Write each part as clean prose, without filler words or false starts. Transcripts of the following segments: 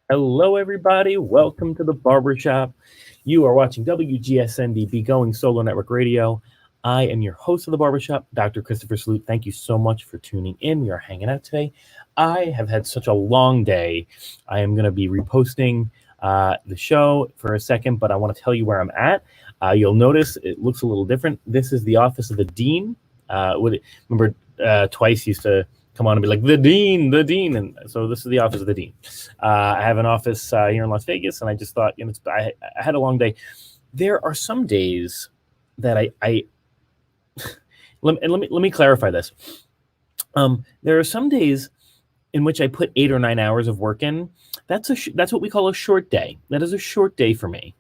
Hello, everybody. Welcome to the Barber Shop. You are watching WGSN-DB Going Solo Network Radio. I am your host of the Barber Shop, Dr. Christopher Salute. Thank you so much for tuning in. We are hanging out today. I have had such a long day. I am going to be reposting the show for a second, but I want to tell you where I'm at. You'll notice it looks a little different. This is the office of the dean. Remember, Twice used to come on and be like, the dean. And so this is the office of the dean. I have an office here in Las Vegas, and I just thought, I had a long day. There are some days that let me clarify this. There are some days in which I put 8 or 9 hours of work in. That's what we call a short day. That is a short day for me.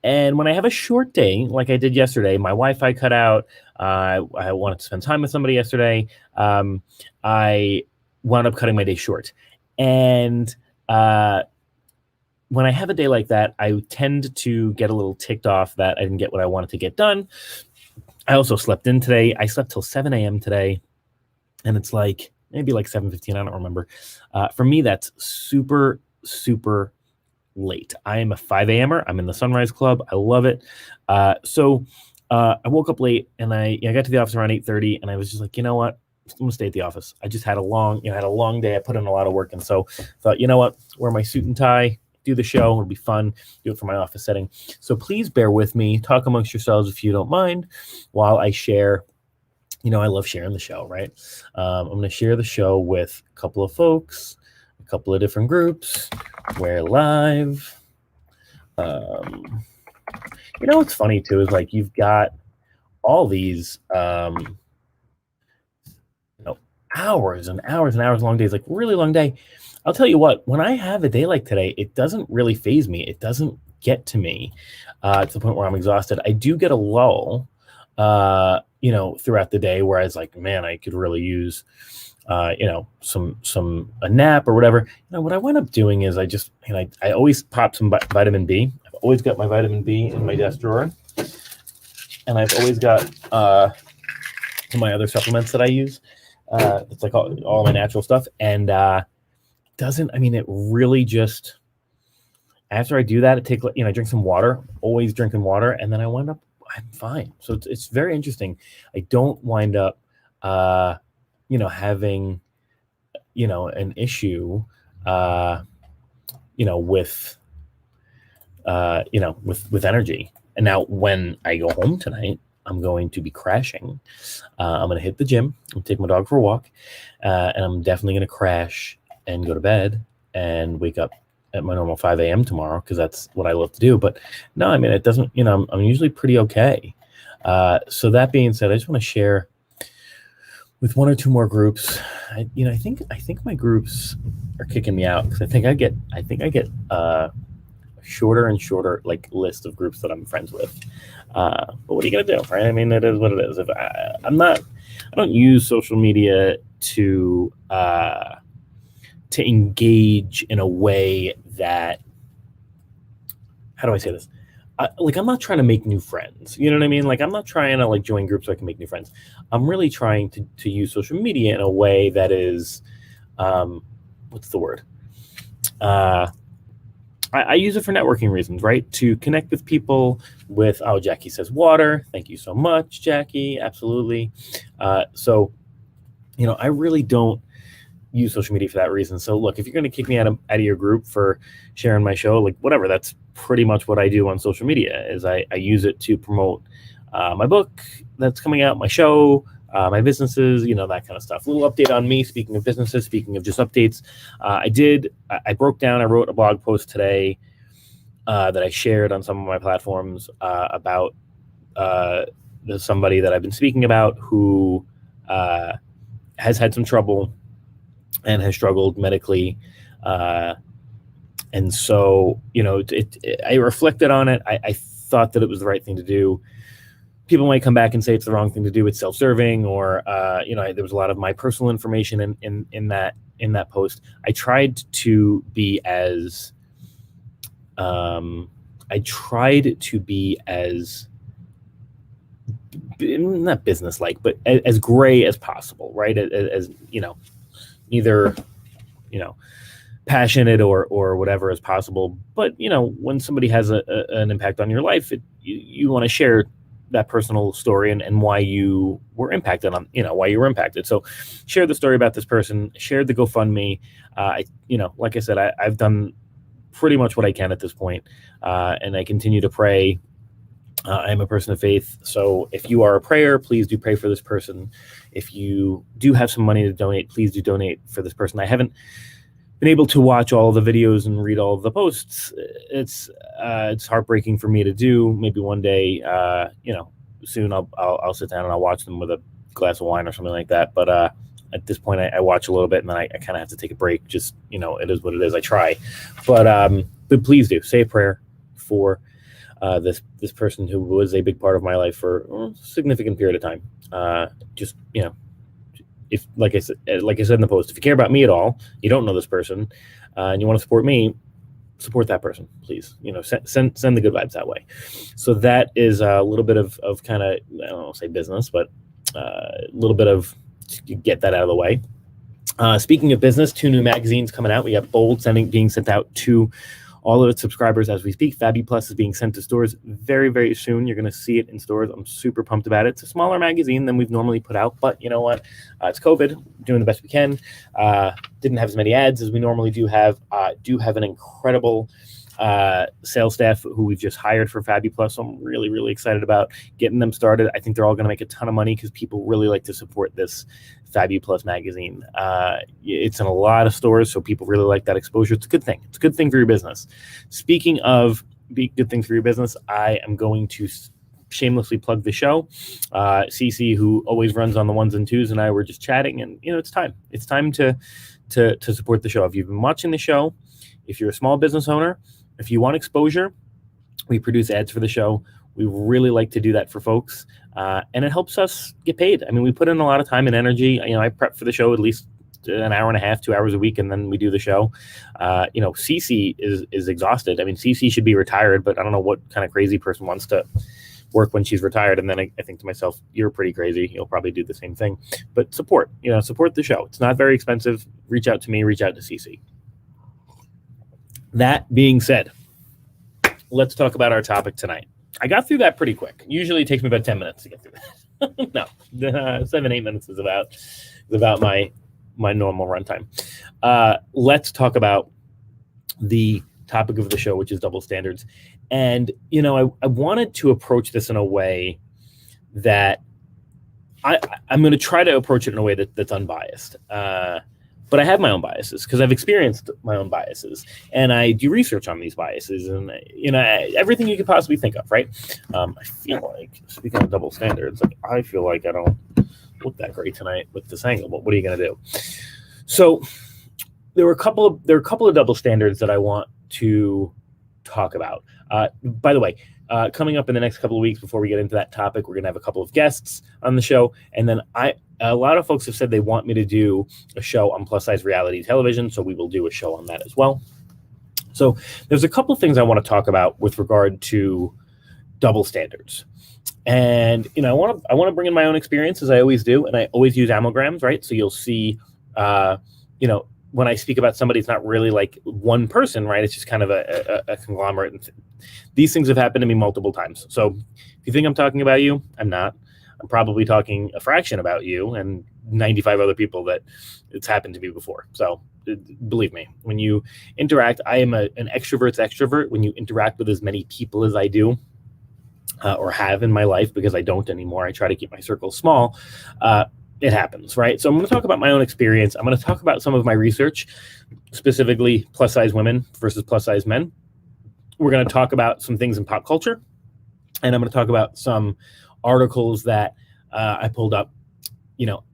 And when I have a short day, like I did yesterday, my Wi-Fi cut out. I wanted to spend time with somebody yesterday. I wound up cutting my day short. And when I have a day like that, I tend to get a little ticked off that I didn't get what I wanted to get done. I also slept in today. I slept till 7 a.m. today. And it's like maybe like 7:15. I don't remember. For me, that's super, super late. I am a 5 a.m.er. I'm in the Sunrise Club. I love it. So I woke up late, and I got to the office around 8:30, and I was just like, you know what? I'm gonna stay at the office. I just had a long day. I put in a lot of work, and so thought, you know what? Wear my suit and tie, do the show. It'll be fun. Do it for my office setting. So please bear with me. Talk amongst yourselves if you don't mind, while I share. I love sharing the show, right? I'm gonna share the show with a couple of folks, a couple of different groups. We're live. What's funny too is like you've got all these hours and hours and hours long days, like really long day. I'll tell you what, when I have a day like today, it doesn't really faze me. It doesn't get to me to the point where I'm exhausted. I do get a lull throughout the day where I was like, man, I could really use a nap or whatever. What I wind up doing is I always pop some vitamin B. I've always got my vitamin B in my desk drawer, and I've always got some of my other supplements that I use. It's like all my natural stuff, and it really just, after I do that, I drink some water, always drinking water, and then I'm fine. So it's very interesting. I don't wind up having an issue with energy. And now when I go home tonight, I'm going to be crashing. I'm going to hit the gym. I'm take my dog for a walk, and I'm definitely going to crash and go to bed and wake up at my normal 5 a.m. tomorrow, because that's what I love to do. But no, it doesn't. I'm usually pretty okay. So that being said, I just want to share with one or two more groups. I think my groups are kicking me out, because I think I get a shorter and shorter list of groups that I'm friends with. But what are you gonna do, right? It is what it is. If I don't use social media to engage in a way that, how do I say this? I'm not trying to make new friends. You know what I mean? I'm not trying to join groups so I can make new friends. I'm really trying to use social media in a way that is, what's the word? I use it for networking reasons, right? To connect with people with, Jackie says water. Thank you so much, Jackie. Absolutely. So, I really don't use social media for that reason. So look, if you're going to kick me out of your group for sharing my show, whatever, that's pretty much what I do on social media. Is I use it to promote my book that's coming out, my show, my businesses, that kind of stuff. A little update on me. Speaking of businesses, speaking of just updates, I wrote a blog post today that I shared on some of my platforms about somebody that I've been speaking about who has had some trouble and has struggled medically. And so, I reflected on it. I thought that it was the right thing to do. People might come back and say it's the wrong thing to do. It's self-serving, or, there was a lot of my personal information in that post. I tried to be as, not business-like, but as gray as possible, right? As neither, passionate or whatever as possible. But when somebody has an impact on your life, you want to share that personal story and why you were impacted on, why you were impacted. So share the story about this person, share the GoFundMe. Like I said, I've done pretty much what I can at this point, and I continue to pray. I'm a person of faith. So if you are a prayer, please do pray for this person. If you do have some money to donate, please do donate for this person. I haven't been able to watch all the videos and read all of the posts. It's heartbreaking for me to do. Maybe one day, soon I'll sit down and I'll watch them with a glass of wine or something like that. But at this point, I watch a little bit and then I kind of have to take a break. Just it is what it is. I try, but please do say a prayer for this person who was a big part of my life for a significant period of time. If like I said in the post, if you care about me at all, you don't know this person, and you want to support me, support that person, please. Send the good vibes that way. So that is a little bit of kind of, I don't want to say business, but a little bit of get that out of the way. Speaking of business, 2 new magazines coming out. We got Bold being sent out to all of its subscribers as we speak. Fabi Plus is being sent to stores very, very soon. You're going to see it in stores. I'm super pumped about it. It's a smaller magazine than we've normally put out, but you know what? It's COVID. Doing the best we can. Didn't have as many ads as we normally do have. Do have an incredible sales staff who we've just hired for Fabi Plus. So I'm really, really excited about getting them started. I think they're all going to make a ton of money because people really like to support this Fabi Plus magazine. It's in a lot of stores, so people really like that exposure. It's a good thing. It's a good thing for your business. Speaking of good things for your business, I am going to shamelessly plug the show. Cece, who always runs on the ones and twos, and I were just chatting, and it's time. It's time to support the show. If you've been watching the show, if you're a small business owner, if you want exposure, we produce ads for the show. We really like to do that for folks, and it helps us get paid. I mean, we put in a lot of time and energy. I prep for the show at least an hour and a half, 2 hours a week, and then we do the show. Cece is exhausted. I mean, Cece should be retired, but I don't know what kind of crazy person wants to work when she's retired. And then I think to myself, you're pretty crazy. You'll probably do the same thing. But support the show. It's not very expensive. Reach out to me. Reach out to Cece. That being said, let's talk about our topic tonight. I got through that pretty quick. Usually it takes me about 10 minutes to get through that. No, 7-8 minutes is about my normal runtime. Let's talk about the topic of the show, which is double standards. And, I wanted to approach this in a way that I'm going to try to approach it in a way that's unbiased. But I have my own biases because I've experienced my own biases, and I do research on these biases, and everything you could possibly think of, right? I feel like, speaking of double standards, I feel like I don't look that great tonight with this angle. But what are you going to do? So there are a couple of double standards that I want to talk about. By the way, coming up in the next couple of weeks before we get into that topic, we're going to have a couple of guests on the show, and then a lot of folks have said they want me to do a show on plus-size reality television, so we will do a show on that as well. So there's a couple of things I want to talk about with regard to double standards. And, I want to bring in my own experience, as I always do, and I always use amograms, right? So you'll see, when I speak about somebody, it's not really like one person, right? It's just kind of a conglomerate. And these things have happened to me multiple times. So if you think I'm talking about you, I'm not. I'm probably talking a fraction about you and 95 other people that it's happened to me before. So believe me, when you interact, I am an extrovert's extrovert. When you interact with as many people as I do, or have in my life, because I don't anymore, I try to keep my circle small, it happens, right? So I'm going to talk about my own experience. I'm going to talk about some of my research, specifically plus-size women versus plus-size men. We're going to talk about some things in pop culture, and I'm going to talk about some articles that I pulled up,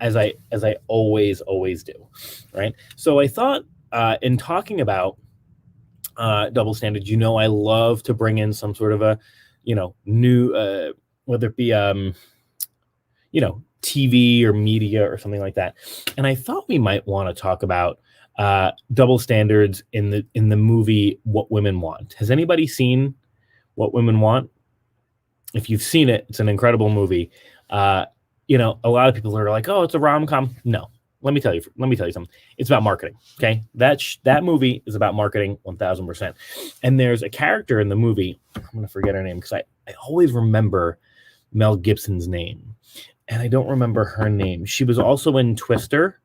as I always do, right? So I thought in talking about double standards, I love to bring in some sort of a, new, whether it be, TV or media or something like that. And I thought we might want to talk about double standards in the movie What Women Want. Has anybody seen What Women Want? If you've seen it, it's an incredible movie. A lot of people are like, oh, it's a rom-com. No, let me tell you something. It's about marketing. Okay, that movie is about marketing 1000%. And there's a character in the movie. I'm gonna forget her name because I always remember Mel Gibson's name, and I don't remember her name. She was also in Twister.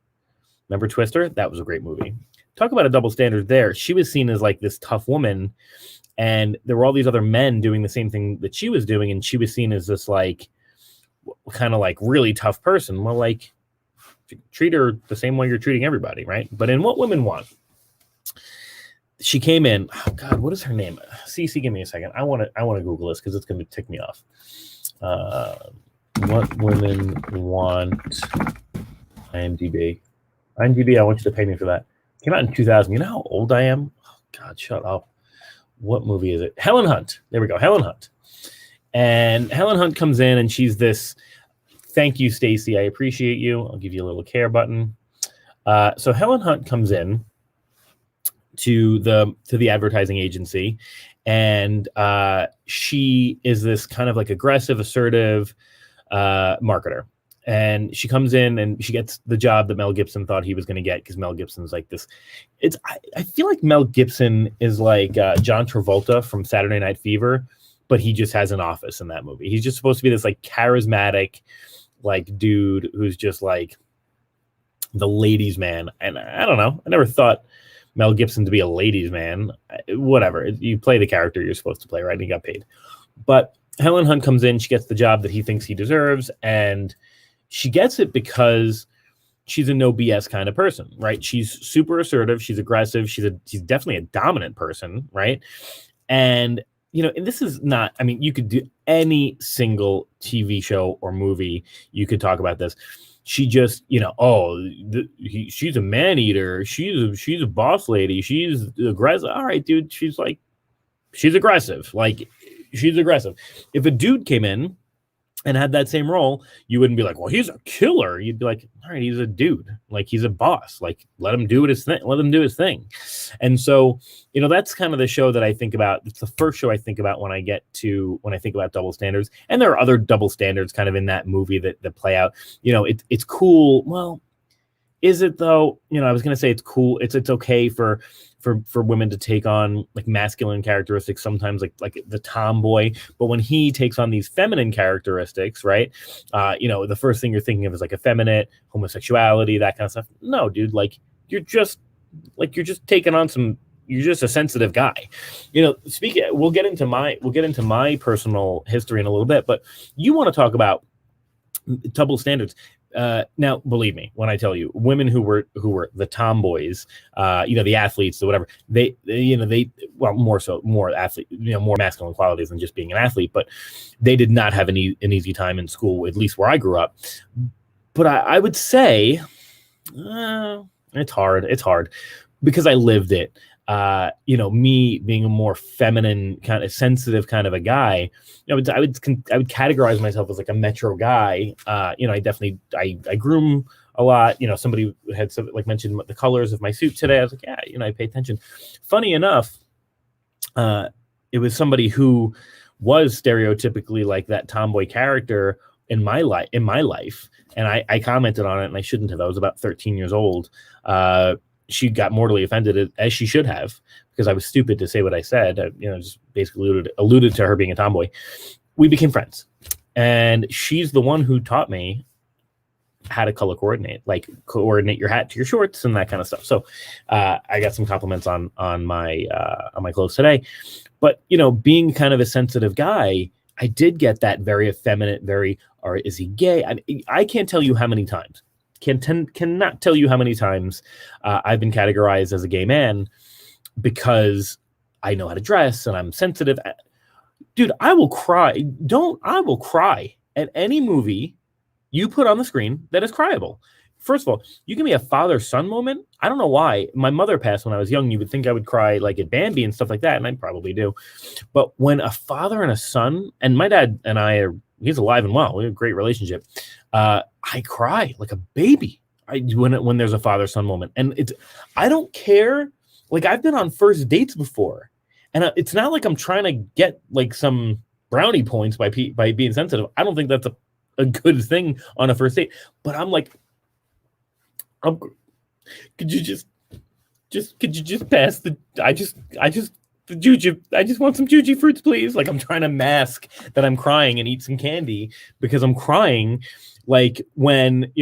Remember Twister? That was a great movie. Talk about a double standard there. She was seen as like this tough woman, and there were all these other men doing the same thing that she was doing, and she was seen as this like kind of like really tough person. Well, like, treat her the same way you're treating everybody, right? But in What Women Want, she came in. Oh God, what is her name? CC, give me a second. I want to Google this because it's going to tick me off. What Women Want, IMDb. I want you to pay me for that. Came out in 2000. You know how old I am? Oh God, shut up. What movie is it? Helen Hunt. There we go. Helen Hunt. And Helen Hunt comes in, and she's this. Thank you, Stacy. I appreciate you. I'll give you a little care button. So Helen Hunt comes in to the advertising agency, and she is this kind of like aggressive, assertive marketer. And she comes in and she gets the job that Mel Gibson thought he was going to get, because Mel Gibson's like this. I feel like Mel Gibson is like John Travolta from Saturday Night Fever, but he just has an office in that movie. He's just supposed to be this like charismatic, like dude who's just like the ladies' man. And I don't know. I never thought Mel Gibson to be a ladies' man. Whatever. You play the character you're supposed to play, right? And he got paid. But Helen Hunt comes in. She gets the job that he thinks he deserves, and she gets it because she's a no BS kind of person, right? She's super assertive. She's aggressive. She's definitely a dominant person, right? And you know, and this is not, I mean, you could do any single TV show or movie. You could talk about this. She just, you know, she's a man eater. She's a boss lady. She's aggressive. All right, dude. She's aggressive. Like, she's aggressive. If a dude came in and had that same role, you wouldn't be like, well, he's a killer. You'd be like, all right, he's a dude. Like, he's a boss. Like, let him do his thing. Let him do his thing. And so, you know, that's kind of the show that I think about. It's the first show I think about when I think about double standards. And there are other double standards kind of in that movie that play out. You know, it's cool. Well, is it though? You know, I was going to say it's cool. It's okay for women to take on like masculine characteristics, sometimes like the tomboy, but when he takes on these feminine characteristics, right? You know, the first thing you're thinking of is like effeminate, homosexuality, that kind of stuff. No, dude, like you're just taking on you're just a sensitive guy. You know, we'll get into my personal history in a little bit, but you want to talk about double standards. Now, believe me when I tell you, women who were the tomboys, you know, the athletes or whatever, they more athlete, you know, more masculine qualities than just being an athlete, but they did not have an easy time in school, at least where I grew up. But I would say it's hard because I lived it. You know, me being a more feminine, kind of sensitive kind of a guy, you know, I would categorize myself as like a metro guy. You know, I groom a lot. You know, somebody had mentioned the colors of my suit today. I was like, yeah, you know, I pay attention. Funny enough, it was somebody who was stereotypically like that tomboy character in my life. And I commented on it, and I shouldn't have. I was about 13 years old. She got mortally offended, as she should have, because I was stupid to say what I said. You know, just basically alluded to her being a tomboy. We became friends, and she's the one who taught me how to color coordinate, like coordinate your hat to your shorts and that kind of stuff. So I got some compliments on my clothes today. But you know, being kind of a sensitive guy, I did get that very effeminate, or is he gay? I can't tell you how many times. Cannot tell you how many times I've been categorized as a gay man because I know how to dress and I'm sensitive. Dude, I will cry. I will cry at any movie you put on the screen that is cryable. First of all, you give me a father-son moment. I don't know why. My mother passed when I was young. You would think I would cry like at Bambi and stuff like that, and I probably do. But when a father and a son, and my dad and I he's alive and well. We have a great relationship. I cry like a baby when there's a father-son moment. And I don't care. Like, I've been on first dates before, and it's not like I'm trying to get like some brownie points by being sensitive. I don't think that's a good thing on a first date. But I'm like, I'm, could you could you just pass the, the juju, I just want some juju fruits, please. Like, I'm trying to mask that I'm crying and eat some candy because I'm crying, like when,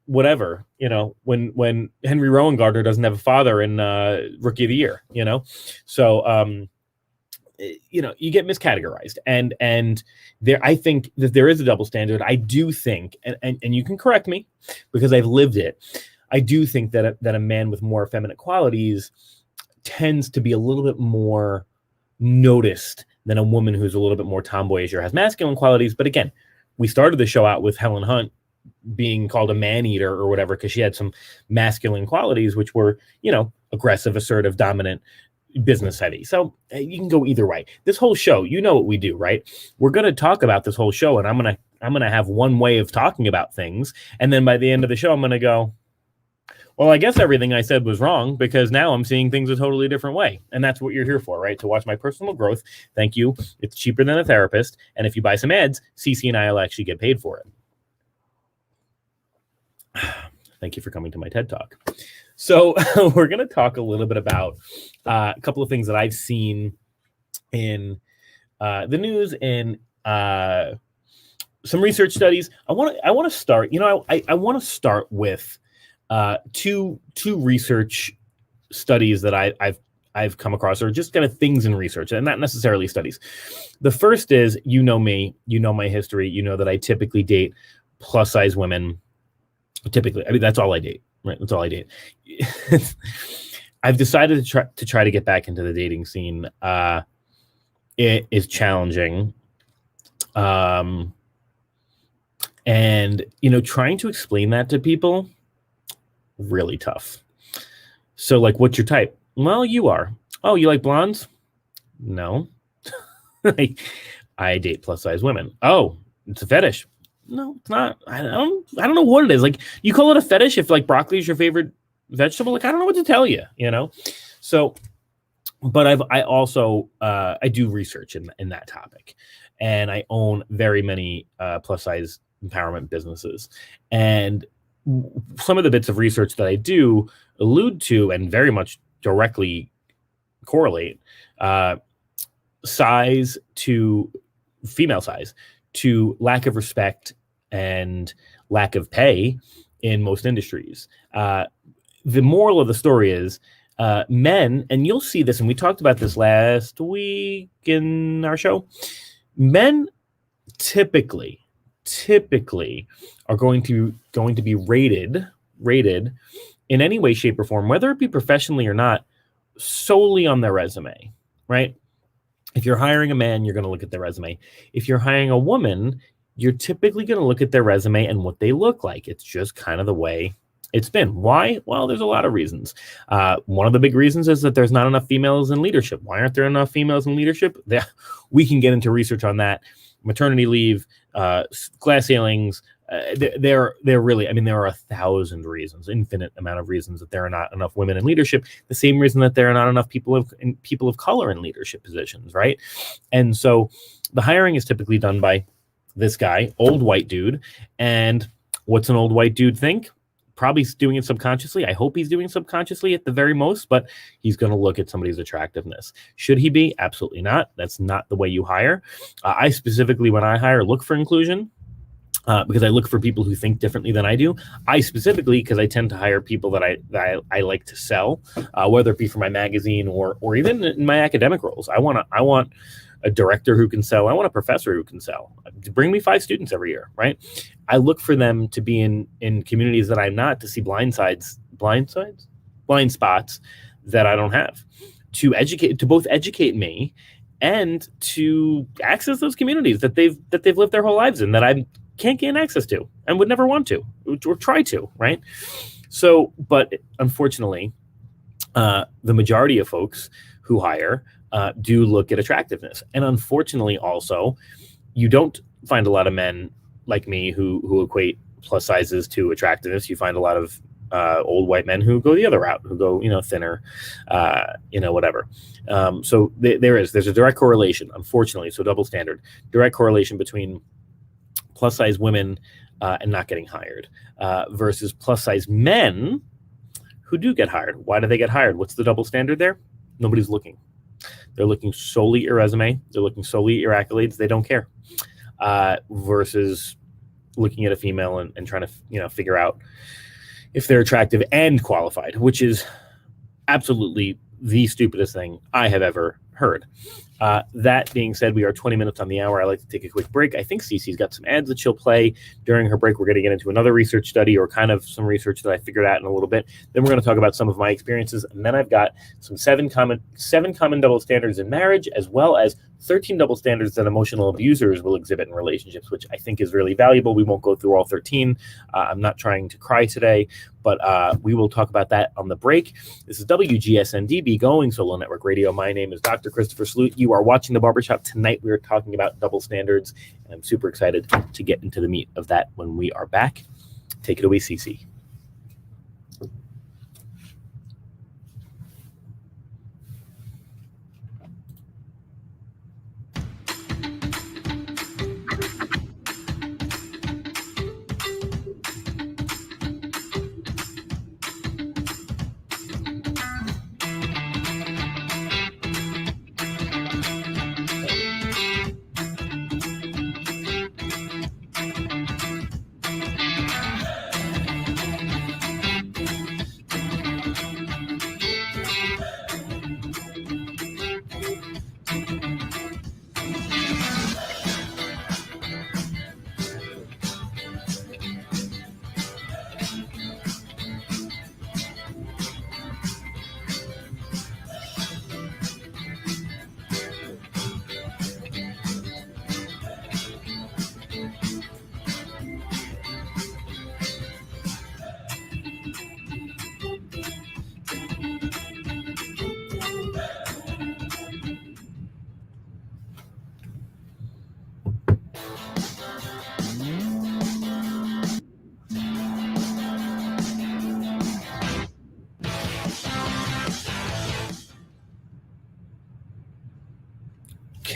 whatever, when Henry Rowan Gardner doesn't have a father in Rookie of the Year, so you get miscategorized, and there, I think that there is a double standard. I do think, and you can correct me because I've lived it. I do think that a man with more effeminate qualities tends to be a little bit more noticed than a woman who's a little bit more tomboyish or has masculine qualities. But again, we started the show out with Helen Hunt being called a man-eater or whatever because she had some masculine qualities, which were, aggressive, assertive, dominant, business heavy. So you can go either way. This whole show, what we do, right? We're going to talk about this whole show, and I'm going to have one way of talking about things. And then by the end of the show, I'm going to go, well, I guess everything I said was wrong because now I'm seeing things a totally different way. And that's what you're here for, right? To watch my personal growth. Thank you. It's cheaper than a therapist. And if you buy some ads, Cece and I will actually get paid for it. Thank you for coming to my TED Talk. So we're going to talk a little bit about a couple of things that I've seen in the news and some research studies. I want to start. I want to start with two research studies that I've come across, or just kind of things in research, and not necessarily studies. The first is, me, my history, that I typically date plus size women. Typically, I mean, that's all I date, right? That's all I date. I've decided to try to get back into the dating scene. It is challenging. And, trying to explain that to people, really tough. So, like, what's your type? Well, you are. Oh, you like blondes? No. I date plus size women. Oh, it's a fetish. No, it's not. I don't know what it is. Like, you call it a fetish if like broccoli is your favorite vegetable. Like, I don't know what to tell you, So, but I also do research in that topic, and I own very many plus size empowerment businesses, and some of the bits of research that I do allude to and very much directly correlate size to female size to lack of respect and lack of pay in most industries. The moral of the story is men, and you'll see this, and we talked about this last week in our show, men typically are going to be rated in any way, shape, or form, whether it be professionally or not, solely on their resume, right? If you're hiring a man, you're going to look at their resume. If you're hiring a woman, you're typically going to look at their resume and what they look like. It's just kind of the way it's been. Why? Well, there's a lot of reasons. One of the big reasons is that there's not enough females in leadership. Why aren't there enough females in leadership? We can get into research on that. Maternity leave, glass ceilings. They're really, there are 1,000 reasons, infinite amount of reasons that there are not enough women in leadership. The same reason that there are not enough people of color in leadership positions, right? And so the hiring is typically done by this guy, old white dude. And what's an old white dude think? Probably doing it subconsciously. I hope he's doing it subconsciously at the very most, but he's going to look at somebody's attractiveness. Should he be? Absolutely not. That's not the way you hire. I specifically, when I hire, look for inclusion. Because I look for people who think differently than I do. I specifically, because I tend to hire people that I like to sell, whether it be for my magazine or even in my academic roles. I want a director who can sell. I want a professor who can sell. Bring me 5 students every year, right? I look for them to be in communities that I'm not, to see blind spots that I don't have, to both educate me and to access those communities that they've lived their whole lives in, that I can't gain access to and would never want to or try to, right? So, but unfortunately, the majority of folks who hire do look at attractiveness. And unfortunately also, you don't find a lot of men like me who equate plus sizes to attractiveness. You find a lot of old white men who go the other route, who go, thinner, whatever. So there's a direct correlation, unfortunately. So double standard, direct correlation between plus size women and not getting hired versus plus size men who do get hired. Why do they get hired? What's the double standard there? Nobody's looking. They're looking solely at your resume. They're looking solely at your accolades. They don't care. Versus looking at a female and trying to figure out if they're attractive and qualified, which is absolutely the stupidest thing I have ever heard. That being said, we are 20 minutes on the hour. I like to take a quick break. I think Cece's got some ads that she'll play during her break. We're going to get into another research study, or kind of some research that I figured out in a little bit. Then we're going to talk about some of my experiences. And then I've got some seven common double standards in marriage, as well as 13 double standards that emotional abusers will exhibit in relationships, which I think is really valuable. We won't go through all 13. I'm not trying to cry today, but we will talk about that on the break. This is WGSN-DB, Going Solo Network Radio. My name is Dr. Christopher Sloot. You are watching The Barber Shop. Tonight we are talking about double standards, and I'm super excited to get into the meat of that when we are back. Take it away, Cece.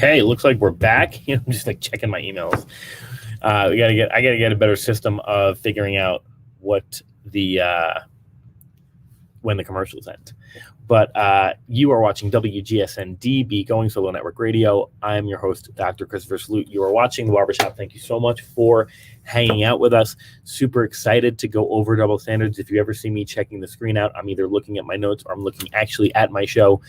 Okay, looks like we're back. I'm just like checking my emails. I gotta get a better system of figuring out what the when the commercials end. But you are watching WGSN-DB, Going Solo Network Radio. I'm your host, Dr. Christopher Sloot. You are watching The Barber Shop. Thank you so much for hanging out with us. Super excited to go over double standards. If you ever see me checking the screen out, I'm either looking at my notes or I'm looking actually at my show.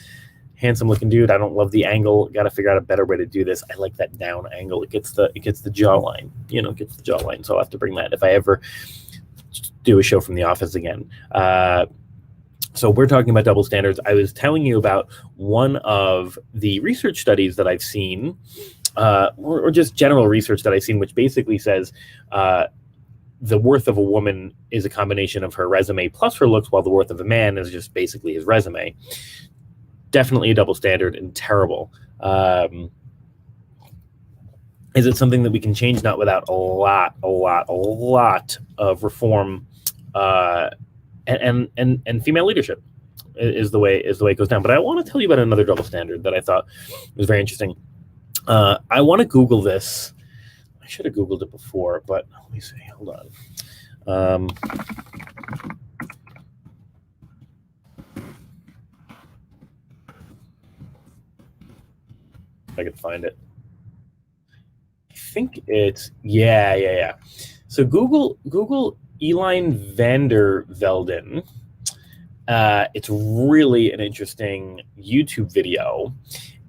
Handsome looking dude. I don't love the angle. Got to figure out a better way to do this. I like that down angle. It gets the jawline. It gets the jawline. So I'll have to bring that if I ever do a show from the office again. So we're talking about double standards. I was telling you about one of the research studies that I've seen, or just general research that I've seen, which basically says the worth of a woman is a combination of her resume plus her looks, while the worth of a man is just basically his resume. Definitely a double standard and terrible. Is it something that we can change? Not without a lot of reform and female leadership is the way it goes down. But I want to tell you about another double standard that I thought was very interesting. I want to Google this. I should have Googled it before, but let me see. Hold on. I can find it. I think it's yeah. So Google Eline Vander Velden. It's really an interesting YouTube video,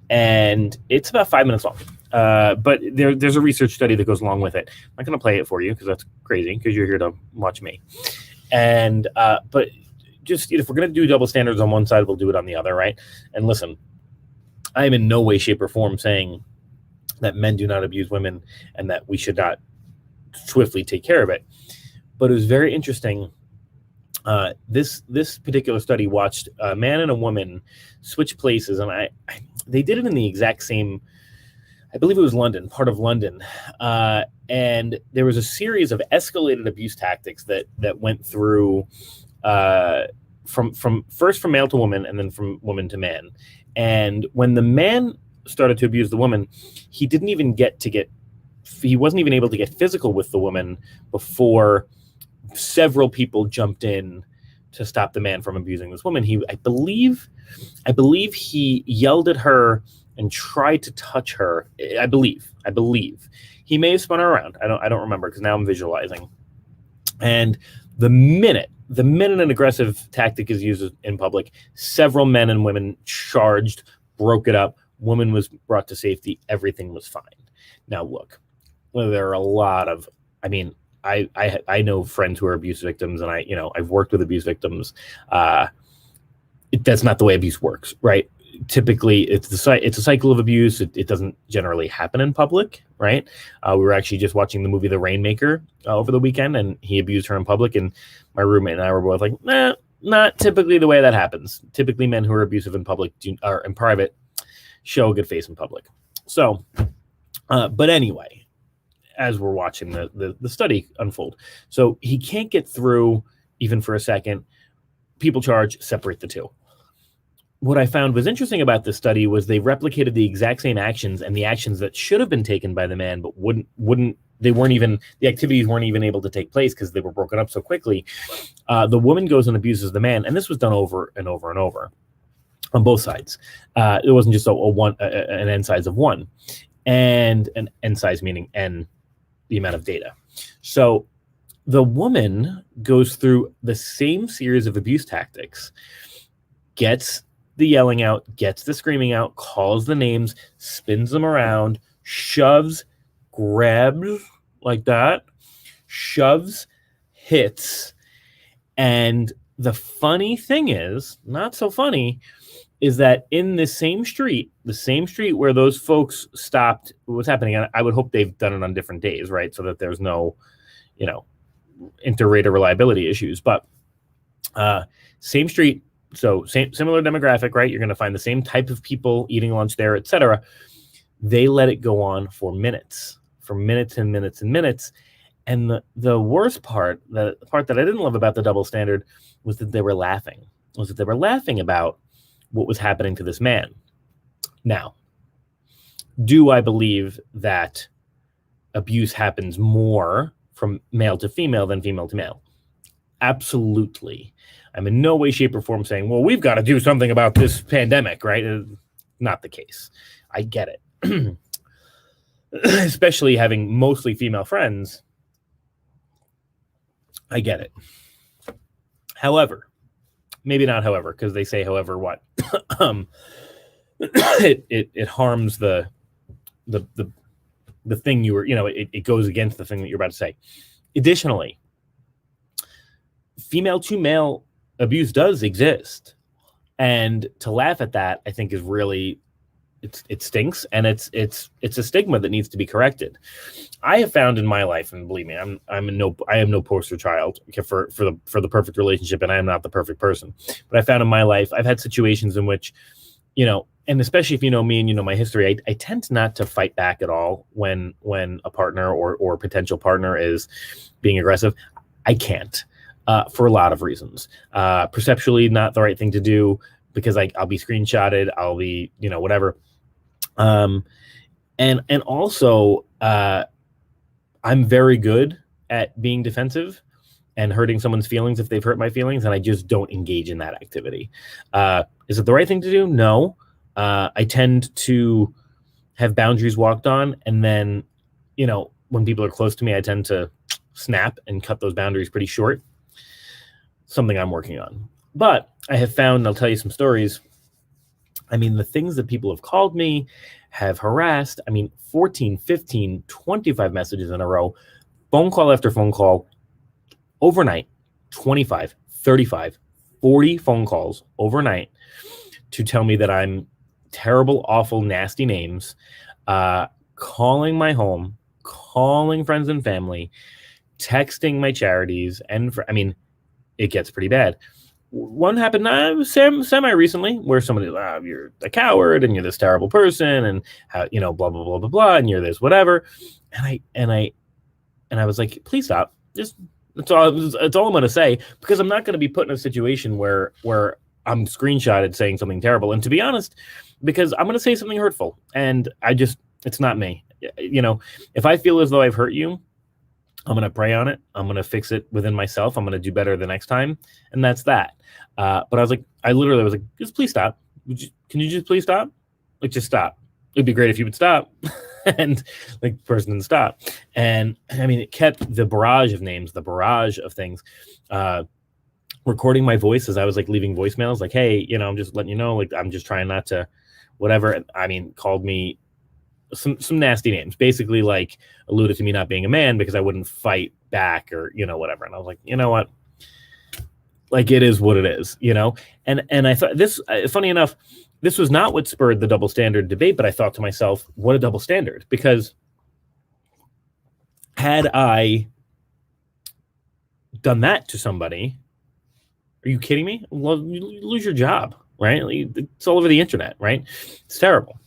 and it's about 5 minutes long. But there's a research study that goes along with it. I'm not going to play it for you because that's crazy, because you're here to watch me. And but just if we're going to do double standards on one side, we'll do it on the other, right? And listen, I am in no way, shape, or form saying that men do not abuse women and that we should not swiftly take care of it. But it was very interesting. This particular study watched a man and a woman switch places, and they did it in the exact same, I believe it was London, part of London. And there was a series of escalated abuse tactics that went through from male to woman and then from woman to man. And when the man started to abuse the woman, he didn't even get he wasn't even able to get physical with the woman before several people jumped in to stop the man from abusing this woman. I believe he yelled at her and tried to touch her. I believe he may have spun her around. I don't remember, because now I'm visualizing. And the minute an aggressive tactic is used in public, several men and women charged, broke it up. Woman was brought to safety. Everything was fine. Now, look, there are a lot of, I know friends who are abuse victims, and I've worked with abuse victims. That's not the way abuse works, right? Typically, it's a cycle of abuse. It doesn't generally happen in public, right? We were actually just watching the movie The Rainmaker over the weekend, and he abused her in public, and my roommate and I were both like, nah, not typically the way that happens. Typically, men who are abusive in public or in private show a good face in public. So, but anyway, as we're watching the study unfold, so he can't get through even for a second. People charge, separate the two. What I found was interesting about this study was they replicated the exact same actions, and the actions that should have been taken by the man, but the activities weren't even able to take place because they were broken up so quickly. The woman goes and abuses the man, and this was done over and over and over on both sides. It wasn't just an n size of 1, and an n size meaning n, the amount of data. So the woman goes through the same series of abuse tactics, gets the yelling out, gets the screaming out, calls the names, spins them around, shoves, grabs like that, shoves, hits. And the funny thing is, not so funny, is that in the same street where those folks stopped what's happening, and I would hope they've done it on different days, right? So that there's no, inter-rater reliability issues. But same street, so similar demographic, right? You're going to find the same type of people eating lunch there, etc. They let it go on for minutes and minutes and minutes. And the worst part, the part that I didn't love about the double standard, was that they were laughing. About what was happening to this man. Now, do I believe that abuse happens more from male to female than female to male? Absolutely. I'm in no way, shape, or form saying, well, we've got to do something about this pandemic, right? Not the case. I get it. Especially having mostly female friends, I get it. However, maybe not however, because they say however what? It harms the thing you were, it goes against the thing that you're about to say. Additionally, female to male abuse does exist, and to laugh at that, I think, is really, it stinks, and it's a stigma that needs to be corrected. I have found in my life, and believe me, I am no poster child for the perfect relationship, and I am not the perfect person. But I found in my life, I've had situations in which, and especially if you know me and you know my history, I tend not to fight back at all when a partner or potential partner is being aggressive. I can't. For a lot of reasons. Perceptually, not the right thing to do, because I'll be screenshotted, I'll be, whatever. And also, I'm very good at being defensive and hurting someone's feelings if they've hurt my feelings, and I just don't engage in that activity. Is it the right thing to do? No. I tend to have boundaries walked on, and then, when people are close to me, I tend to snap and cut those boundaries pretty short. Something I'm working on. But I have found, and I'll tell you some stories, the things that people have called me, have harassed, 14, 15, 25 messages in a row, phone call after phone call, overnight, 25, 35, 40 phone calls overnight to tell me that I'm terrible, awful, nasty names, calling my home, calling friends and family, texting my charities, and it gets pretty bad. One happened semi-recently where somebody, you're a coward and you're this terrible person and how, blah, blah, blah, blah, blah, and you're this, whatever. And I was like, please stop. Just, that's all I'm going to say, because I'm not going to be put in a situation where I'm screenshotted saying something terrible. And to be honest, because I'm going to say something hurtful, and it's not me. if I feel as though I've hurt you, I'm going to pray on it. I'm going to fix it within myself. I'm going to do better the next time. And that's that. But I literally was like, just please stop. Can you just please stop? Like, just stop. It'd be great if you would stop. And like, the person didn't stop. And I mean, it kept the barrage of names, the barrage of things, recording my voice as I was like leaving voicemails, like, hey, I'm just letting you know, like, I'm just trying not to, whatever. I mean, called me some nasty names, basically like alluded to me not being a man because I wouldn't fight back or, whatever. And I was like, you know what? Like, it is what it is, And I thought this, funny enough, this was not what spurred the double standard debate, but I thought to myself, what a double standard, because had I done that to somebody, are you kidding me? Well, you lose your job, right? It's all over the internet, right? It's terrible.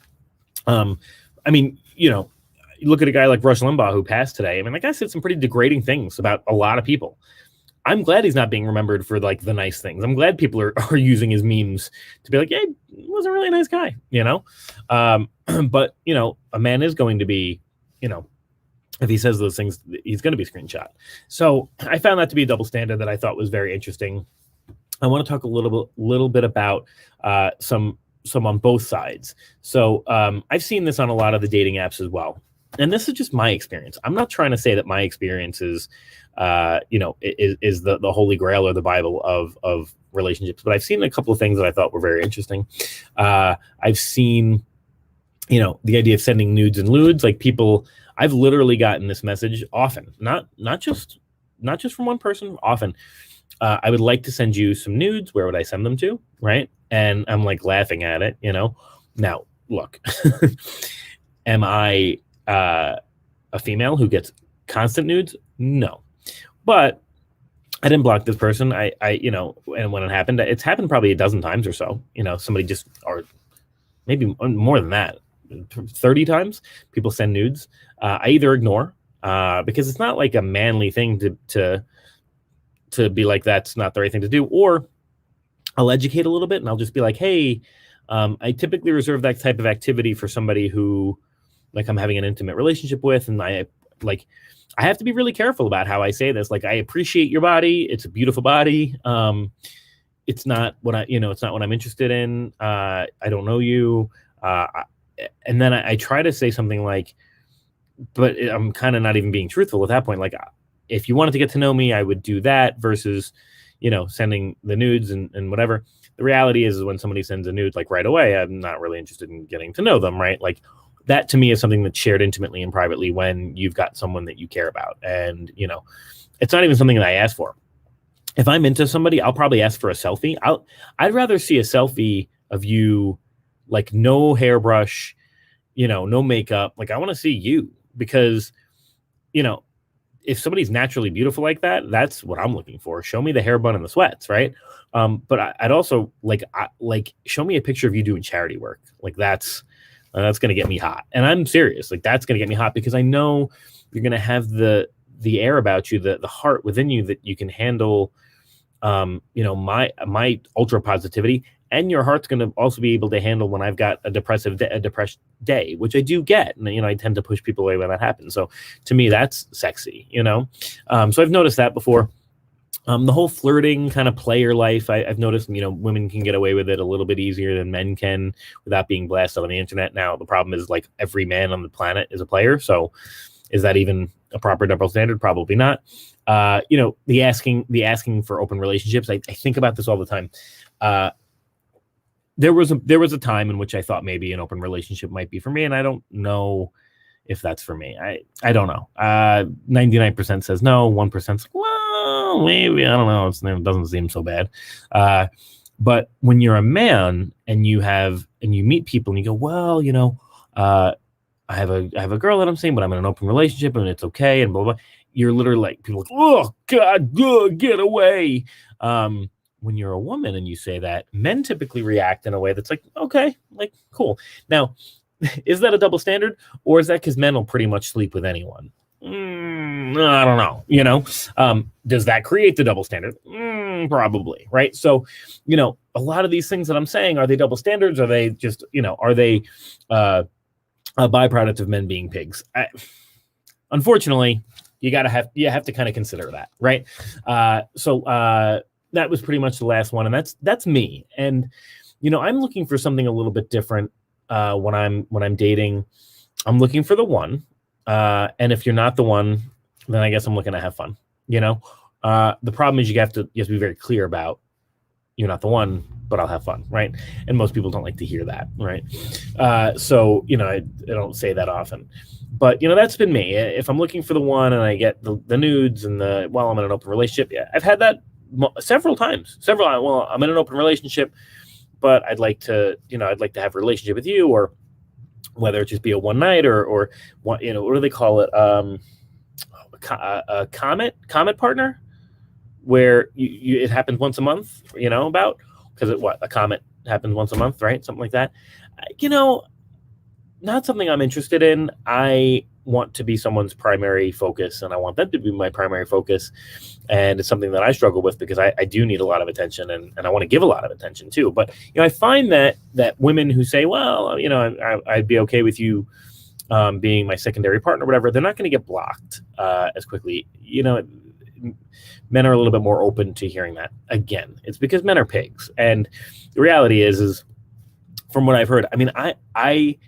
I mean, you look at a guy like Rush Limbaugh who passed today. I mean, that guy said some pretty degrading things about a lot of people. I'm glad he's not being remembered for like the nice things. I'm glad people are using his memes to be like, yeah, he was a really nice guy, But, a man is going to be, if he says those things, he's going to be screenshot. So I found that to be a double standard that I thought was very interesting. I want to talk a little bit about some on both sides. So I've seen this on a lot of the dating apps as well. And this is just my experience. I'm not trying to say that my experience is the holy grail or the Bible of relationships, but I've seen a couple of things that I thought were very interesting. I've seen, the idea of sending nudes and lewds, like people, I've literally gotten this message often, not just from one person, often. I would like to send you some nudes. Where would I send them to? Right. And I'm like laughing at it, Now, look, am I a female who gets constant nudes? No. But I didn't block this person. I and when it happened, it's happened probably a dozen times or so. Somebody just, or maybe more than that, 30 times people send nudes. I either ignore because it's not like a manly thing to be like, that's not the right thing to do, or I'll educate a little bit and I'll just be like, hey, I typically reserve that type of activity for somebody who like I'm having an intimate relationship with, and I have to be really careful about how I say this. Like, I appreciate your body. It's a beautiful body. It's not what it's not what I'm interested in. I don't know you. And then I try to say something like, but I'm kind of not even being truthful at that point. Like, if you wanted to get to know me, I would do that versus, sending the nudes and whatever. The reality is when somebody sends a nude, like right away, I'm not really interested in getting to know them, right? Like, that to me is something that's shared intimately and privately when you've got someone that you care about. And, it's not even something that I ask for. If I'm into somebody, I'll probably ask for a selfie. I'd rather see a selfie of you, like no hairbrush, no makeup. Like, I want to see you because, if somebody's naturally beautiful like that, that's what I'm looking for. Show me the hair bun and the sweats, right? But I'd also like show me a picture of you doing charity work. Like, that's going to get me hot. And I'm serious. Like, that's going to get me hot because I know you're going to have the air about you, the heart within you that you can handle, my ultra positivity, and your heart's going to also be able to handle when I've got a depressed day, which I do get. And, I tend to push people away when that happens. So to me, that's sexy, So I've noticed that before. The whole flirting kind of player life, I've noticed, women can get away with it a little bit easier than men can without being blasted on the internet. Now, the problem is, like, every man on the planet is a player. So is that even a proper double standard? Probably not. The asking for open relationships. I think about this all the time. There was a time in which I thought maybe an open relationship might be for me. And I don't know if that's for me. I don't know. 99% says no. 1% like, well, maybe, I don't know. It doesn't seem so bad. But when you're a man and you meet people and you go, well, I have a girl that I'm seeing, but I'm in an open relationship and it's okay. And blah, blah, blah. You're literally like, people are like, oh God, get away. When you're a woman and you say that, men typically react in a way that's like, okay, like, cool. Now, is that a double standard, or is that because men will pretty much sleep with anyone? I don't know. Does that create the double standard? Probably, right? So, a lot of these things that I'm saying, are they double standards? Are they just, are they a byproduct of men being pigs. Unfortunately, you have to kind of consider that, right? So that was pretty much the last one, and that's me. And I'm looking for something a little bit different when I'm dating. I'm looking for the one, and if you're not the one, then I guess I'm looking to have fun. The problem is you have to be very clear about you're not the one, but I'll have fun, right? And most people don't like to hear that, right? So I don't say that often, but that's been me. If I'm looking for the one and I get the nudes and while I'm in an open relationship, yeah, I've had that several times. Well, I'm in an open relationship, but I'd like to have a relationship with you, or whether it just be a one night or what do they call it? A comet partner, where it happens once a month, about, because a comet happens once a month, right? Something like that. Not something I'm interested in. I want to be someone's primary focus, and I want them to be my primary focus. And it's something that I struggle with because I do need a lot of attention, and I want to give a lot of attention too. But I find that women who say, well, I'd be okay with you being my secondary partner, or whatever, they're not going to get blocked as quickly. Men are a little bit more open to hearing that. Again, it's because men are pigs, and the reality is from what I've heard, I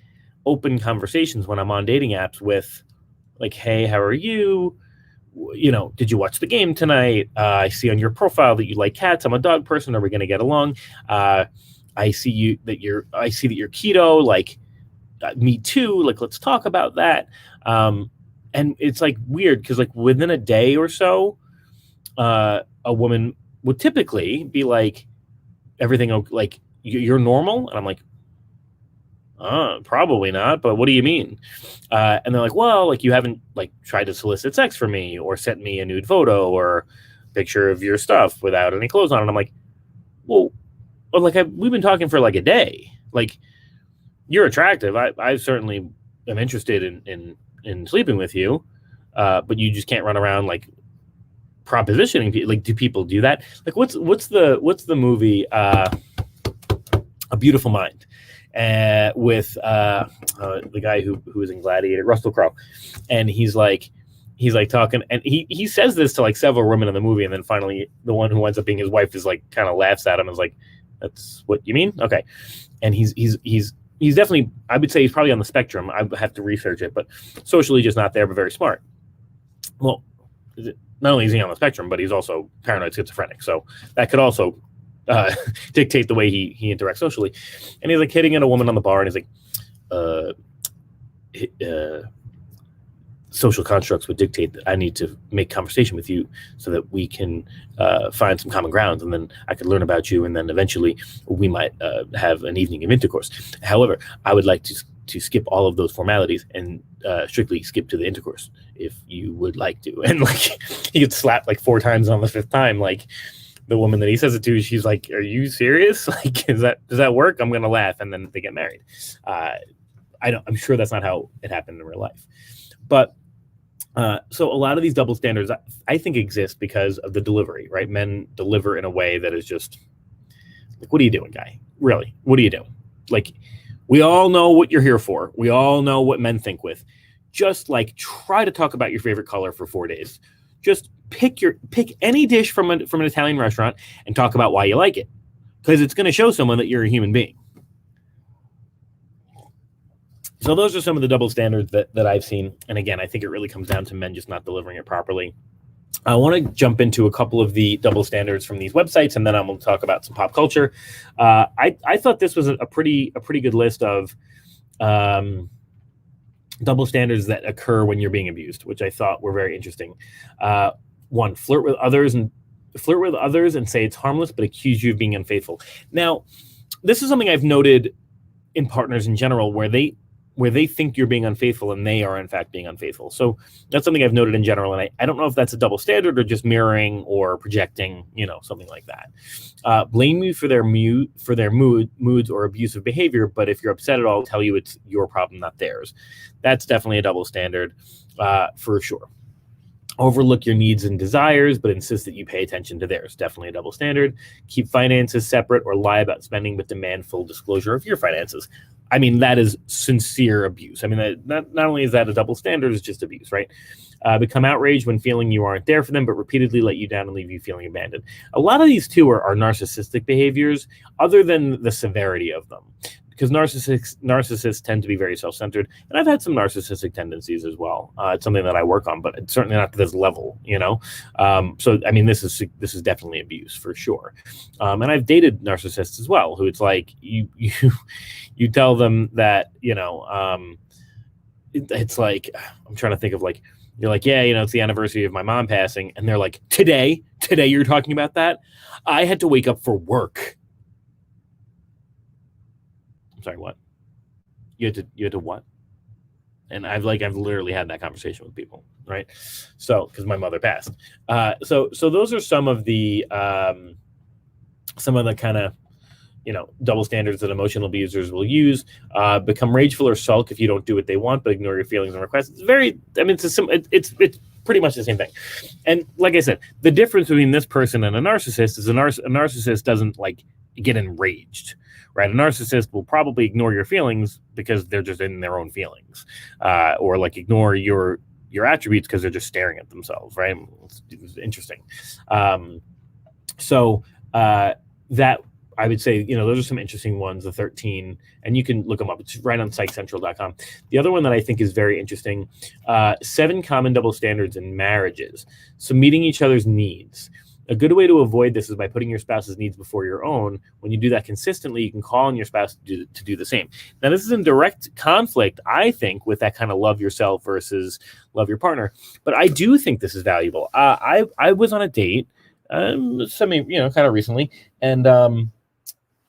open conversations when I'm on dating apps with, like, hey, how are you? Did you watch the game tonight? I see on your profile that you like cats. I'm a dog person. Are we going to get along? I see that you're keto. Like, me too. Like, let's talk about that. And it's like weird because, like, within a day or so, a woman would typically be like, everything okay, like, you're normal, and I'm like, probably not, but what do you mean? And they're like, well, like, you haven't, like, tried to solicit sex for me or sent me a nude photo or picture of your stuff without any clothes on. And I'm like, well, like, we've been talking for like a day. Like, you're attractive. I certainly am interested in sleeping with you, but you just can't run around like propositioning people. Like, do people do that? Like, what's the movie A Beautiful Mind? With the guy who was in Gladiator, Russell Crowe, and he's like talking, and he says this to like several women in the movie, and then finally the one who ends up being his wife is like kind of laughs at him and is like, "That's what you mean?" Okay, and he's definitely, I would say he's probably on the spectrum. I have to research it, but socially just not there, but very smart. Well, not only is he on the spectrum, but he's also paranoid schizophrenic, so that could also dictate the way he interacts socially. And he's like hitting at a woman on the bar, and he's like, social constructs would dictate that I need to make conversation with you so that we can find some common grounds, and then I could learn about you, and then eventually we might have an evening of intercourse. However, I would like to skip all of those formalities and strictly skip to the intercourse if you would like to. And like, he gets slapped like 4 times on the 5th time. Like, the woman that he says it to, she's like, "Are you serious? Like, does that work?" I'm gonna laugh, and then they get married. I'm sure that's not how it happened in real life, but so a lot of these double standards I think exist because of the delivery, right? Men deliver in a way that is just like, what are you doing, guy? Really, what are you doing? Like, we all know what you're here for. We all know what men think with. Just like, try to talk about your favorite color for 4 days. Just pick any dish from an Italian restaurant and talk about why you like it, because it's going to show someone that you're a human being. So those are some of the double standards that I've seen. And again, I think it really comes down to men just not delivering it properly. I want to jump into a couple of the double standards from these websites, and then I'm going to talk about some pop culture. I thought this was a pretty good list of double standards that occur when you're being abused, which I thought were very interesting. One, flirt with others and say it's harmless, but accuse you of being unfaithful. Now, this is something I've noted in partners in general, where they think you're being unfaithful and they are in fact being unfaithful. So that's something I've noted in general, and I don't know if that's a double standard or just mirroring or projecting, something like that. Blame you for their moods or abusive behavior, but if you're upset at all, tell you it's your problem, not theirs. That's definitely a double standard, for sure. Overlook your needs and desires, but insist that you pay attention to theirs. Definitely a double standard. Keep finances separate or lie about spending, but demand full disclosure of your finances. I mean, that is sincere abuse. I mean, not only is that a double standard, it's just abuse, right? Become outraged when feeling you aren't there for them, but repeatedly let you down and leave you feeling abandoned. A lot of these two are narcissistic behaviors, other than the severity of them, because narcissists tend to be very self-centered, and I've had some narcissistic tendencies as well. It's something that I work on, but it's certainly not to this level, So I mean, this is definitely abuse for sure. And I've dated narcissists as well, who it's like you tell them that it's like, I'm trying to think of, like, you're like, yeah, it's the anniversary of my mom passing, and they're like, today you're talking about that? I had to wake up for work. I'm sorry, what? You had to what? And I've literally had that conversation with people, right? So, because my mother passed. So those are some of the kind of double standards that emotional abusers will use. Become rageful or sulk if you don't do what they want, but ignore your feelings and requests. It's pretty much the same thing. And like I said, the difference between this person and a narcissist is a narcissist doesn't like get enraged, right? A narcissist will probably ignore your feelings because they're just in their own feelings, or like ignore your attributes because they're just staring at themselves, right? It's interesting. That I would say, those are some interesting ones, the 13, and you can look them up. It's right on psychcentral.com. The other one that I think is very interesting, 7 common double standards in marriages. So meeting each other's needs. A good way to avoid this is by putting your spouse's needs before your own. When you do that consistently, you can call on your spouse to do the same. Now, this is in direct conflict, I think, with that kind of love yourself versus love your partner. But I do think this is valuable. I was on a date, kind of recently, and I'm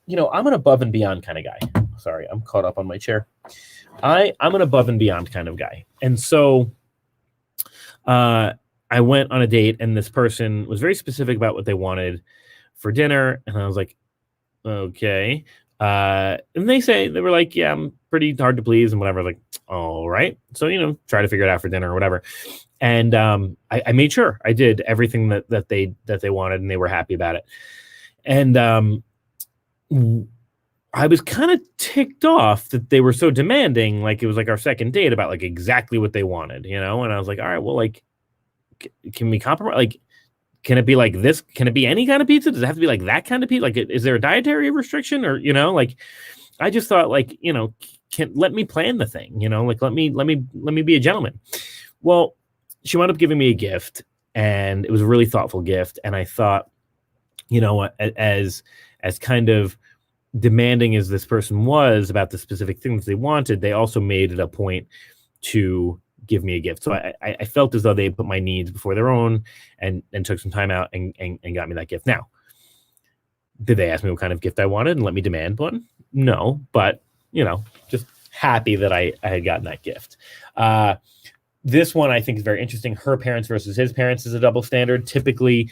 an above and beyond kind of guy. Sorry, I'm caught up on my chair. I'm an above and beyond kind of guy. And so I went on a date, and this person was very specific about what they wanted for dinner. And I was like, okay. And they were like, yeah, I'm pretty hard to please and whatever. I was like, all right. So, try to figure it out for dinner or whatever. And I made sure I did everything that they wanted, and they were happy about it. And I was kind of ticked off that they were so demanding. Like, it was like our second date about like exactly what they wanted, and I was like, all right, well, like, can we compromise? Like, can it be like this? Can it be any kind of pizza? Does it have to be like that kind of pizza? Like, is there a dietary restriction, or, like, I just thought, like, let me plan the thing, like, let me be a gentleman. Well, she wound up giving me a gift, and it was a really thoughtful gift. And I thought, as kind of demanding as this person was about the specific things they wanted, they also made it a point to give me a gift. So I felt as though they put my needs before their own, and took some time out and got me that gift. Now, did they ask me what kind of gift I wanted and let me demand one? No, but just happy that I had gotten that gift. This one I think is very interesting. Her parents versus his parents is a double standard. Typically,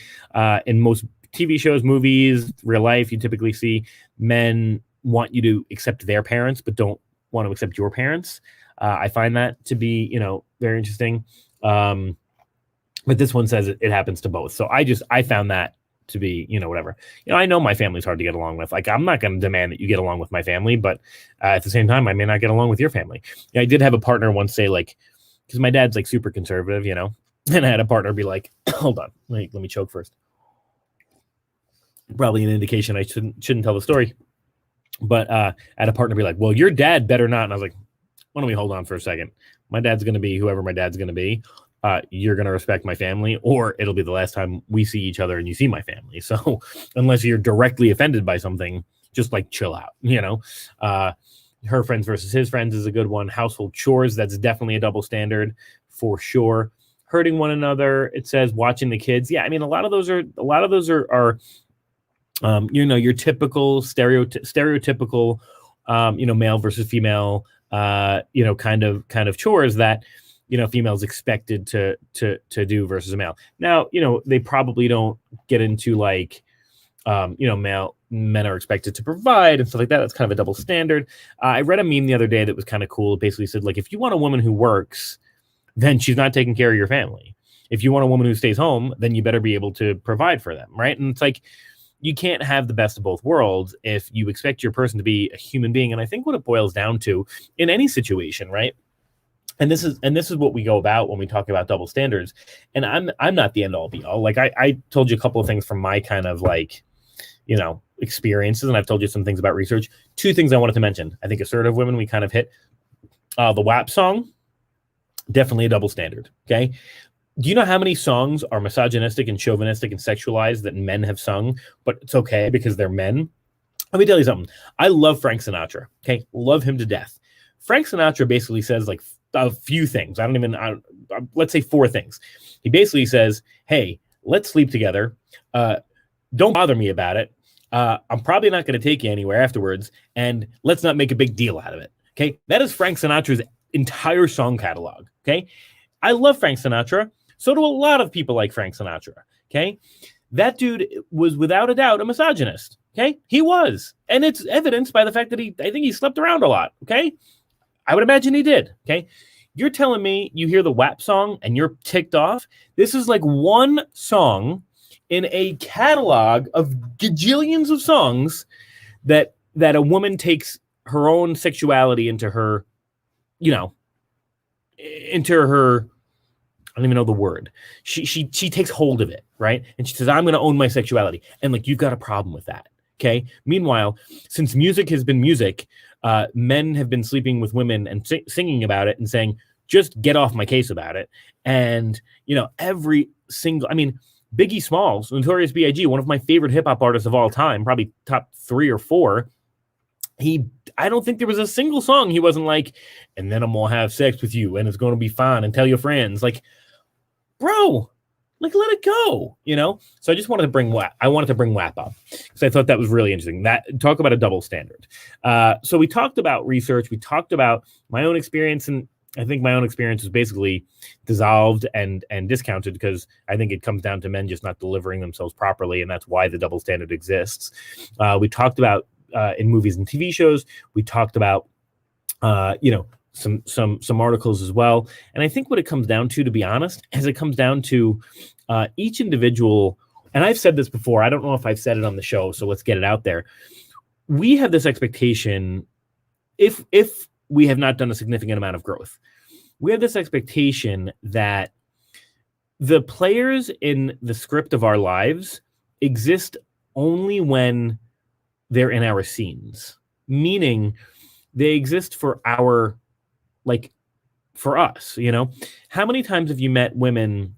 in most TV shows, movies, real life, you typically see men want you to accept their parents, but don't want to accept your parents. I find that to be, very interesting. But this one says it happens to both. So I found that to be, whatever. I know my family's hard to get along with. Like, I'm not going to demand that you get along with my family, but at the same time, I may not get along with your family. I did have a partner once say, like, because my dad's like super conservative, and I had a partner be like, hold on, let me choke first. Probably an indication I shouldn't tell the story. But I had a partner be like, well, your dad better not. And I was like, why don't we hold on for a second? My dad's going to be whoever my dad's going to be. You're going to respect my family, or it'll be the last time we see each other and you see my family. So unless you're directly offended by something, just like chill out, her friends versus his friends is a good one. Household chores, that's definitely a double standard for sure. Hurting one another, it says watching the kids. Yeah, I mean, a lot of those are your typical stereotypical, male versus female, kind of chores that, females expected to do versus a male. Now, they probably don't get into like, men are expected to provide and stuff like that. That's kind of a double standard. I read a meme the other day that was kind of cool. It basically said, like, if you want a woman who works, then she's not taking care of your family. If you want a woman who stays home, then you better be able to provide for them, right? And it's like, you can't have the best of both worlds if you expect your person to be a human being. And I think what it boils down to in any situation, right? And this is what we go about when we talk about double standards. And I'm not the end all be all. Like I told you a couple of things from my kind of like, experiences, and I've told you some things about research. Two things I wanted to mention. I think assertive women, we kind of hit the WAP song, definitely a double standard. Okay. Do you know how many songs are misogynistic and chauvinistic and sexualized that men have sung, but it's okay because they're men? Let me tell you something. I love Frank Sinatra. Okay. Love him to death. Frank Sinatra basically says like a few things. Let's say four things. He basically says, hey, let's sleep together. Don't bother me about it. I'm probably not going to take you anywhere afterwards. And let's not make a big deal out of it. Okay. That is Frank Sinatra's entire song catalog. Okay. I love Frank Sinatra. So do a lot of people like Frank Sinatra. Okay. That dude was without a doubt a misogynist. Okay. He was. And it's evidenced by the fact that I think he slept around a lot. Okay. I would imagine he did. Okay. You're telling me you hear the WAP song and you're ticked off? This is like one song in a catalog of gajillions of songs that a woman takes her own sexuality into her, I don't even know the word. She takes hold of it, right? And she says, I'm going to own my sexuality. And like, you've got a problem with that. Okay. Meanwhile, since music has been music, men have been sleeping with women and singing about it and saying, just get off my case about it. And, every single, Biggie Smalls, Notorious B.I.G., one of my favorite hip hop artists of all time, probably top 3 or 4. I don't think there was a single song he wasn't like, and then I'm going to have sex with you and it's going to be fine and tell your friends. Like, bro, like, let it go, So I just wanted to bring WAP. I wanted to bring WAP up because I thought that was really interesting. Talk about a double standard. So we talked about research. We talked about my own experience, and I think my own experience was basically dissolved and discounted because I think it comes down to men just not delivering themselves properly, and that's why the double standard exists. We talked about in movies and TV shows. We talked about some articles as well. And I think what it comes down to be honest, is it comes down to each individual. And I've said this before. I don't know if I've said it on the show, so let's get it out there. We have this expectation, if we have not done a significant amount of growth, we have this expectation that the players in the script of our lives exist only when they're in our scenes, meaning they exist for for us, How many times have you met women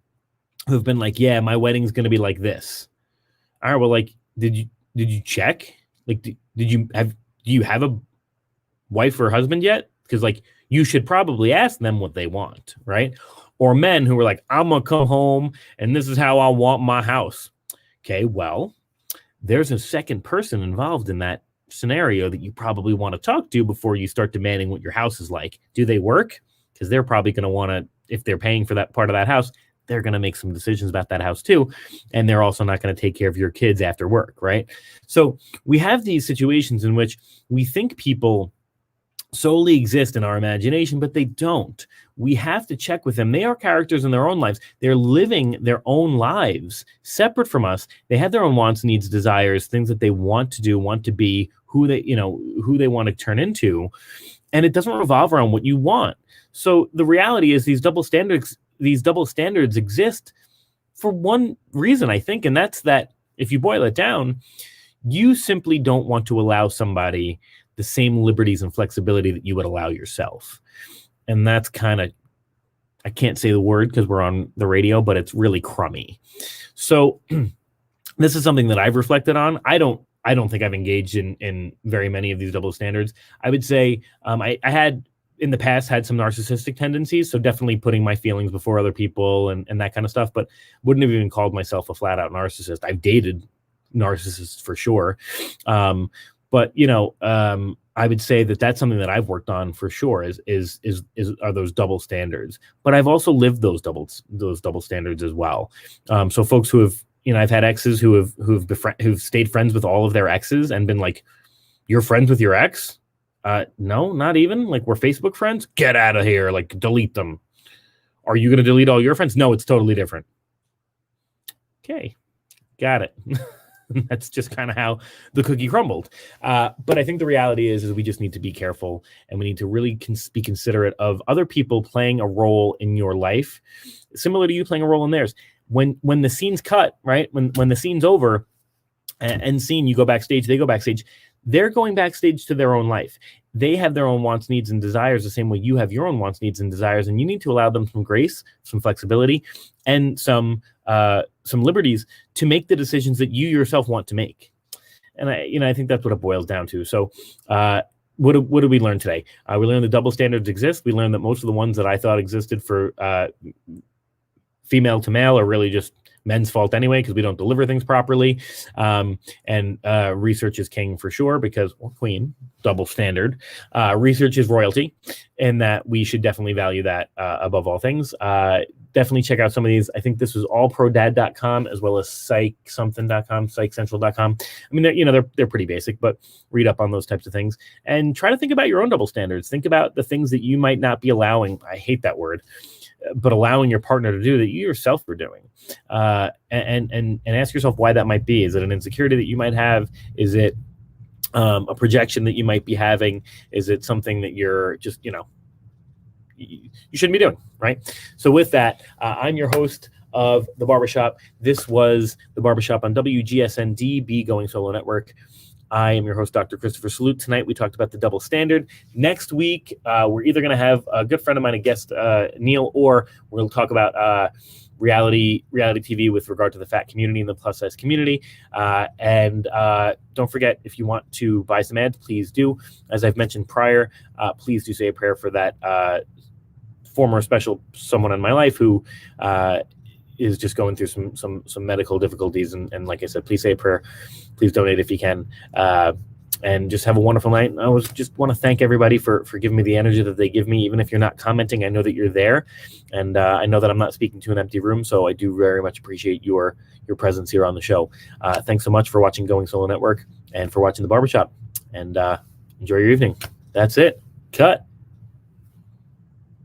who've been like, yeah, my wedding's going to be like this? All right, well, like, did you check? Like, do you have a wife or husband yet? Because like, you should probably ask them what they want, right? Or men who are like, I'm going to come home and this is how I want my house. Okay, well, there's a second person involved in that scenario that you probably want to talk to before you start demanding what your house is like. Do they work? Because they're probably going to want to, if they're paying for that part of that house, they're going to make some decisions about that house too. And they're also not going to take care of your kids after work, right? So we have these situations in which we think people solely exist in our imagination, but they don't. We have to check with them. They are characters in their own lives. They're living their own lives separate from us. They have their own wants, needs, desires, things that they want to do, want to be, who they want to turn into. And it doesn't revolve around what you want. So the reality is these double standards exist for one reason, I think, and that's that if you boil it down, you simply don't want to allow somebody the same liberties and flexibility that you would allow yourself. And that's kind of, I can't say the word because we're on the radio, but it's really crummy. So this is something that I've reflected on. I don't think I've engaged in very many of these double standards. I would say I had in the past had some narcissistic tendencies. So definitely putting my feelings before other people and that kind of stuff, but wouldn't have even called myself a flat out narcissist. I've dated narcissists for sure. But I would say that that's something that I've worked on for sure are those double standards. But I've also lived those double standards as well. So folks who have, I've had exes who've stayed friends with all of their exes and been like, "You're friends with your ex? No, not even. Like, we're Facebook friends? Get out of here! Like, delete them. Are you going to delete all your friends? No, it's totally different." Okay, got it. That's just kind of how the cookie crumbled. But I think the reality is we just need to be careful, and we need to really be considerate of other people playing a role in your life, similar to you playing a role in theirs. When the scene's cut, right? When the scene's over, and scene, you go backstage, they go backstage. They're going backstage to their own life. They have their own wants, needs, and desires the same way you have your own wants, needs, and desires. And you need to allow them some grace, some flexibility, and some liberties to make the decisions that you yourself want to make. And I think that's what it boils down to. So what did we learn today? We learned that double standards exist. We learned that most of the ones that I thought existed for female to male are really just men's fault anyway, because we don't deliver things properly. And research is king for sure, because, or queen, double standard. Research is royalty, and that we should definitely value that above all things. Definitely check out some of these. I think this was allprodad.com as well as psychsomething.com, psychcentral.com. I mean, they're pretty basic, but read up on those types of things and try to think about your own double standards. Think about the things that you might not be allowing. I hate that word, but allowing your partner to do that you yourself are doing, and ask yourself why that might be. Is it an insecurity that you might have? Is it a projection that you might be having? Is it something that you're just, you shouldn't be doing, right? So with that, I'm your host of The Barber Shop. This was The Barber Shop on WGSN-DB Going Solo Network. I am your host, Dr. Christopher Salute. Tonight, we talked about the double standard. Next week, we're either going to have a good friend of mine, a guest, Neil, or we'll talk about reality TV with regard to the fat community and the plus size community. And don't forget, if you want to buy some ads, please do. As I've mentioned prior, please do say a prayer for that former special someone in my life who is just going through some medical difficulties. And like I said, please say a prayer. Please donate if you can. And just have a wonderful night. I just want to thank everybody for giving me the energy that they give me. Even if you're not commenting, I know that you're there. And I know that I'm not speaking to an empty room. So I do very much appreciate your presence here on the show. Thanks so much for watching Going Solo Network and for watching The Barbershop. And enjoy your evening. That's it. Cut.